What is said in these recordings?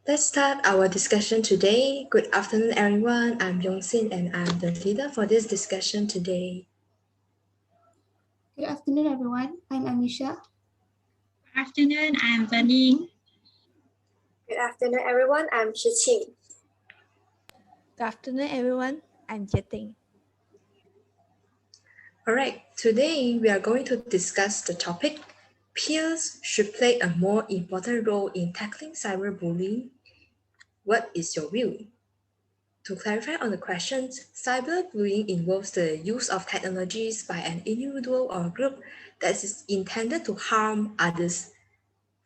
Let's start our discussion today. Good afternoon, everyone. I'm Yong Xin and I'm the leader for this discussion today. Good afternoon, everyone. I'm Amisya. Good afternoon, I'm Vern Ying. Good afternoon, everyone. I'm Shi Qin. Good afternoon, everyone. I'm Teh Jie Ting. All right, today we are going to discuss the topic, peers should play a more important role in tackling cyberbullying. What is your view? To clarify on the questions, cyberbullying involves the use of technologies by an individual or group that is intended to harm others.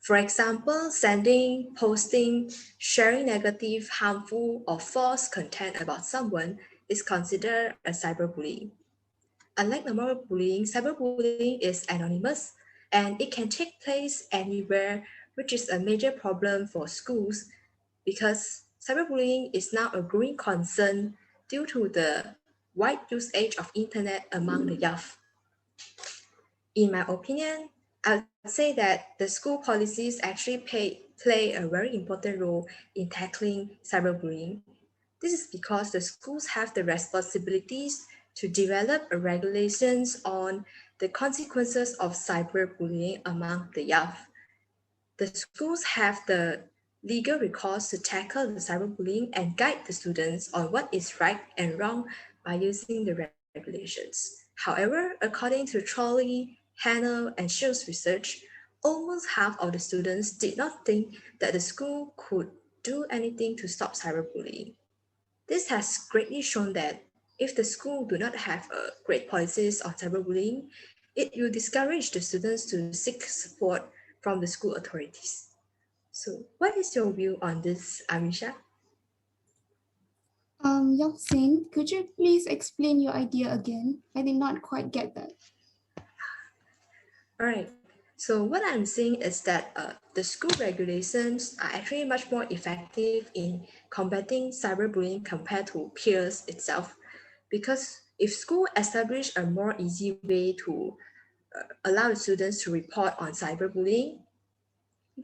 For example, sending, posting, sharing negative, harmful, or false content about someone is considered a cyberbullying. Unlike normal bullying, cyberbullying is anonymous and it can take place anywhere, which is a major problem for schools because cyberbullying is now a growing concern due to the wide usage of internet among the young. In my opinion, I'd say that the school policies actually play a very important role in tackling cyberbullying. This is because the schools have the responsibilities to develop regulations on the consequences of cyberbullying among the young. The schools have the legal recourse to tackle the cyberbullying and guide the students on what is right and wrong by using the regulations. However, according to Trolley, Hanna, and Shields research, almost half of the students did not think that the school could do anything to stop cyberbullying. This has greatly shown that if the school do not have great policies on cyberbullying, it will discourage the students to seek support from the school authorities. So what is your view on this, Amisya? Yong Xin, could you please explain your idea again? I did not quite get that. All right. So what I'm saying is that the school regulations are actually much more effective in combating cyberbullying compared to peers itself. Because if school establish a more easy way to allow the students to report on cyberbullying,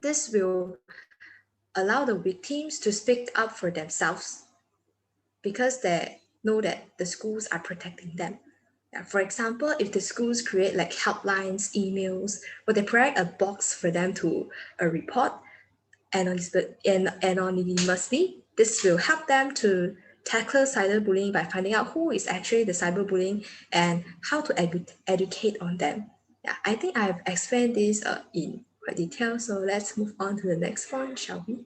this will allow the victims to speak up for themselves because they know that the schools are protecting them. For example, if the schools create like helplines, emails, or they provide a box for them to report anonymously, this will help them to tackle cyberbullying by finding out who is actually the cyberbullying and how to educate on them. Yeah, I think I've explained this in quite detail, so let's move on to the next point, shall we?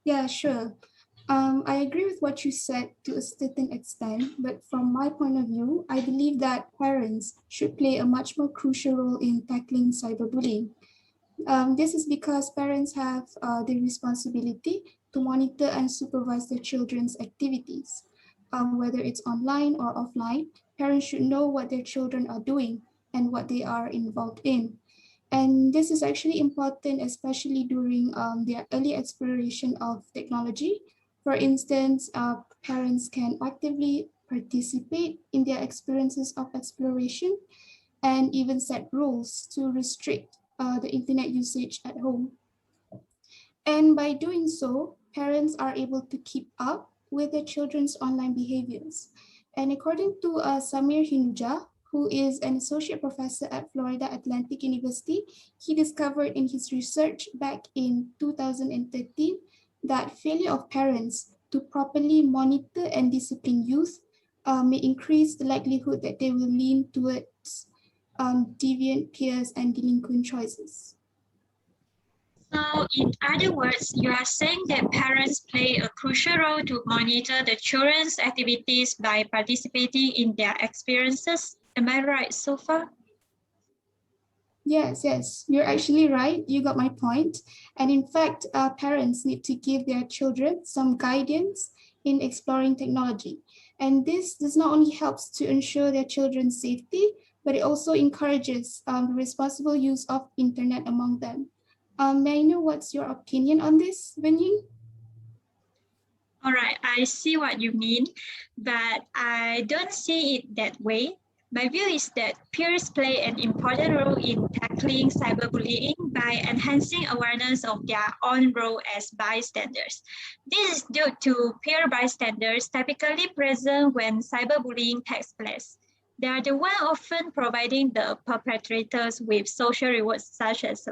Yeah, sure. I agree with what you said to a certain extent, but from my point of view, I believe that parents should play a much more crucial role in tackling cyberbullying. This is because parents have the responsibility to monitor and supervise their children's activities. Whether it's online or offline, parents should know what their children are doing and what they are involved in. And this is actually important, especially during their early exploration of technology. For instance, parents can actively participate in their experiences of exploration and even set rules to restrict the internet usage at home. And by doing so, parents are able to keep up with their children's online behaviors. And according to Samir Hinuja, who is an associate professor at Florida Atlantic University, he discovered in his research back in 2013 that failure of parents to properly monitor and discipline youth may increase the likelihood that they will lean towards deviant peers and delinquent choices. So in other words, you are saying that parents play a crucial role to monitor the children's activities by participating in their experiences. Am I right so far? Yes, you're actually right. You got my point. And in fact, parents need to give their children some guidance in exploring technology. And this not only helps to ensure their children's safety, but it also encourages the responsible use of internet among them. May I know what's your opinion on this, Vern Ying? All right, I see what you mean, but I don't see it that way. My view is that peers play an important role in tackling cyberbullying by enhancing awareness of their own role as bystanders. This is due to peer bystanders typically present when cyberbullying takes place. They are the one often providing the perpetrators with social rewards such as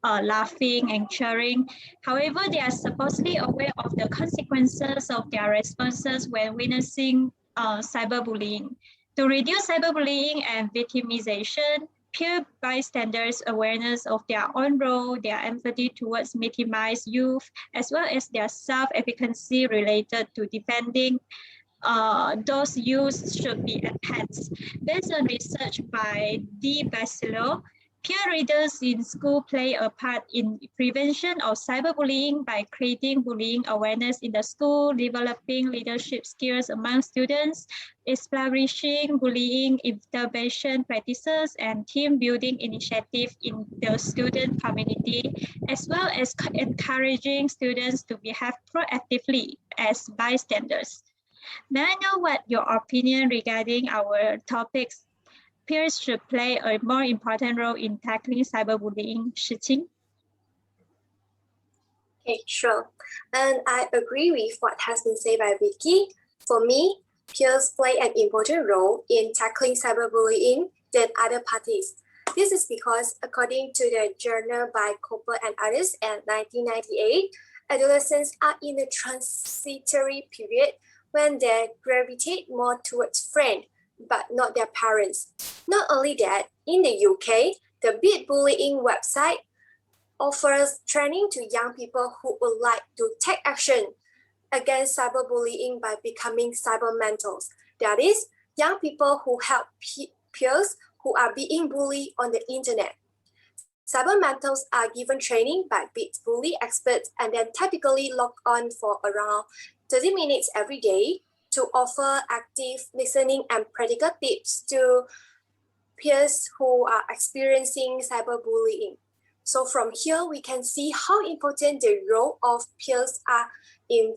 laughing and cheering. However, they are supposedly aware of the consequences of their responses when witnessing cyberbullying. To reduce cyberbullying and victimization, peer bystanders' awareness of their own role, their empathy towards victimized youth, as well as their self-efficacy related to defending those youths should be enhanced. Based on research by D. Bachelor, peer readers in school play a part in prevention of cyberbullying by creating bullying awareness in the school, developing leadership skills among students, establishing bullying intervention practices and team building initiatives in the student community, as well as encouraging students to behave proactively as bystanders. May I know what your opinion regarding our topics? Peers should play a more important role in tackling cyberbullying. Shi Qin? Okay, sure. And I agree with what has been said by Vicky. For me, peers play an important role in tackling cyberbullying than other parties. This is because, according to the journal by Cooper and others in 1998, adolescents are in a transitory period when they gravitate more towards friends, but not their parents. Not only that, in the UK, the Beat Bullying website offers training to young people who would like to take action against cyberbullying by becoming cyber mentors. That is, young people who help peers who are being bullied on the internet. Cyber mentors are given training by Beat Bully experts and then typically log on for around 30 minutes every day to offer active listening and practical tips to peers who are experiencing cyberbullying. So from here, we can see how important the role of peers are in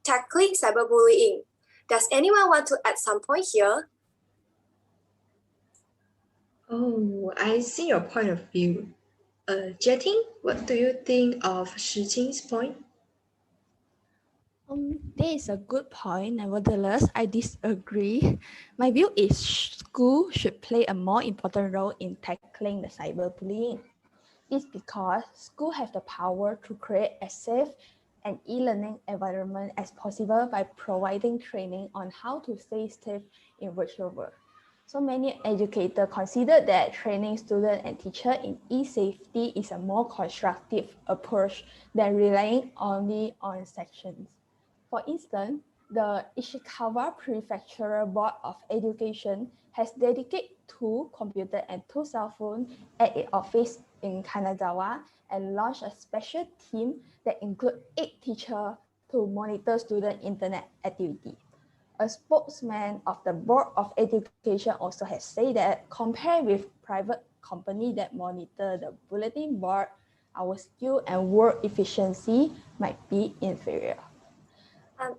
tackling cyberbullying. Does anyone want to add some point here? Oh, I see your point of view. Jie Ting, what do you think of Shi Qing's point? That is a good point. Nevertheless, I disagree. My view is school should play a more important role in tackling the cyberbullying. This because school have the power to create as safe and e-learning environment as possible by providing training on how to stay safe in virtual world. So many educators consider that training students and teachers in e-safety is a more constructive approach than relying only on sections. For instance, the Ishikawa Prefectural Board of Education has dedicated 2 computers and 2 cell phones at its office in Kanazawa and launched a special team that includes 8 teachers to monitor student internet activity. A spokesman of the Board of Education also has said that compared with private companies that monitor the bulletin board, our skill and work efficiency might be inferior.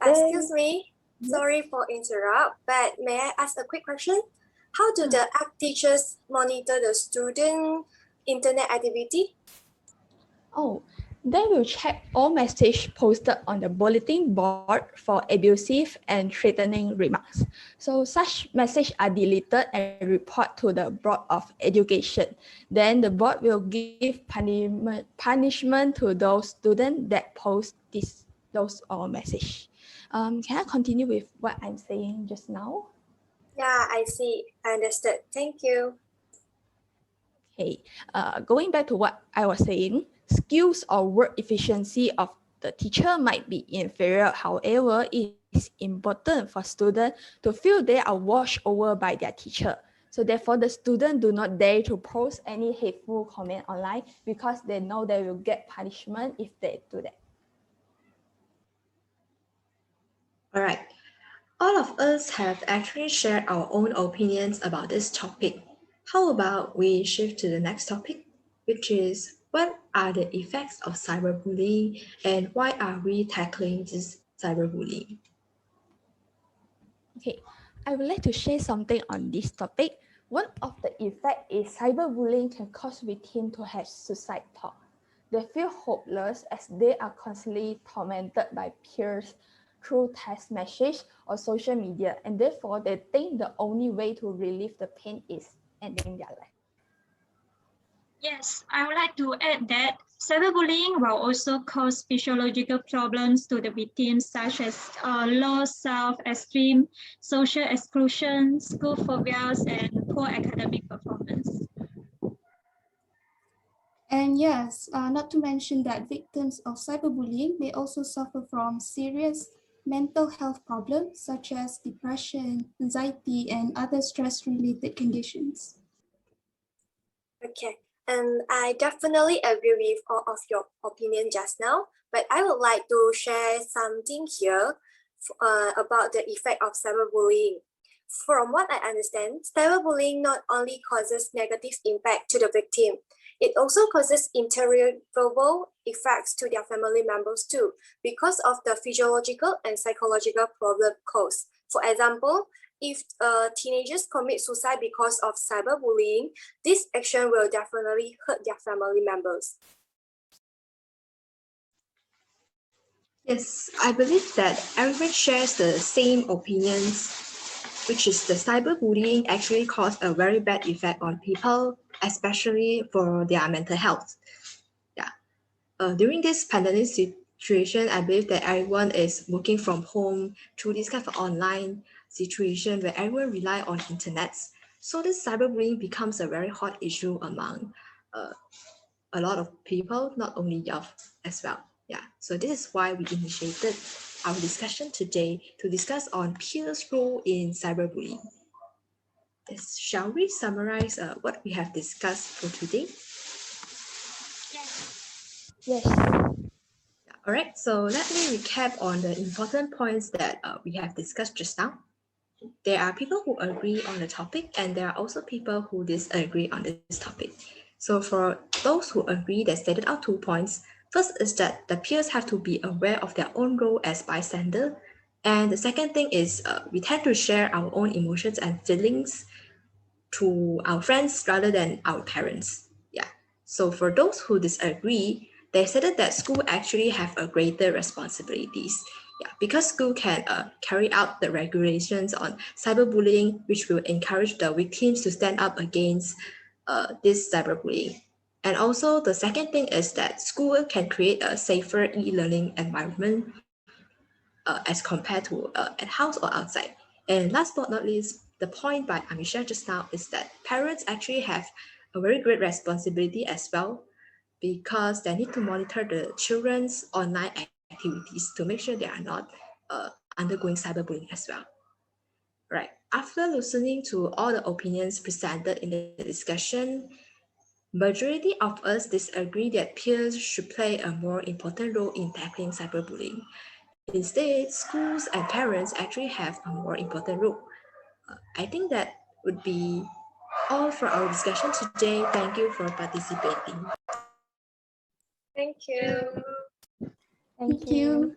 Excuse me, sorry for interrupt, but may I ask a quick question? How do the art teachers monitor the student internet activity? Oh, they will check all messages posted on the bulletin board for abusive and threatening remarks. So such messages are deleted and report to the Board of Education. Then the board will give punishment to those students that post those messages. Can I continue with what I'm saying just now? Yeah, I see. I understood. Thank you. Okay, going back to what I was saying, skills or work efficiency of the teacher might be inferior. However, it is important for students to feel they are watched over by their teacher. So therefore, the students do not dare to post any hateful comment online because they know they will get punishment if they do that. All right. All of us have actually shared our own opinions about this topic. How about we shift to the next topic, which is what are the effects of cyberbullying and why are we tackling this cyberbullying? Okay, I would like to share something on this topic. One of the effects is cyberbullying can cause victims to have suicide thoughts. They feel hopeless as they are constantly tormented by peers through text message or social media, and therefore they think the only way to relieve the pain is ending their life. Yes, I would like to add that cyberbullying will also cause physiological problems to the victims, such as low self-esteem, social exclusion, school phobias, and poor academic performance. And yes, not to mention that victims of cyberbullying may also suffer from serious mental health problems such as depression, anxiety, and other stress-related conditions. Okay, and I definitely agree with all of your opinion just now, but I would like to share something here about the effect of cyberbullying. From what I understand, cyberbullying not only causes negative impact to the victim, it also causes intolerable effects to their family members too, because of the physiological and psychological problem caused. For example, if teenagers commit suicide because of cyberbullying, this action will definitely hurt their family members. Yes, I believe that everyone shares the same opinions, which is the cyberbullying actually cause a very bad effect on people, especially for their mental health. Yeah. During this pandemic situation, I believe that everyone is working from home through this kind of online situation where everyone rely on internet. So this cyberbullying becomes a very hot issue among a lot of people, not only young as well. Yeah, so this is why we initiated our discussion today to discuss on peers' role in cyberbullying. Yes, shall we summarize what we have discussed for today? Yes. All right, so let me recap on the important points that we have discussed just now. There are people who agree on the topic, and there are also people who disagree on this topic. So for those who agree, they stated out 2 points. First is that the peers have to be aware of their own role as bystander. And the second thing is we tend to share our own emotions and feelings to our friends rather than our parents. Yeah. So for those who disagree, they stated that school actually have a greater responsibilities. Yeah, because school can carry out the regulations on cyberbullying, which will encourage the victims to stand up against this cyberbullying. And also the second thing is that school can create a safer e-learning environment as compared to at house or outside. And last but not least, the point by Amisya just now is that parents actually have a very great responsibility as well because they need to monitor the children's online activities to make sure they are not undergoing cyberbullying as well. Right. After listening to all the opinions presented in the discussion, majority of us disagree that peers should play a more important role in tackling cyberbullying. Instead, schools and parents actually have a more important role. I think that would be all for our discussion today. Thank you for participating. Thank you. Thank Thank you. you.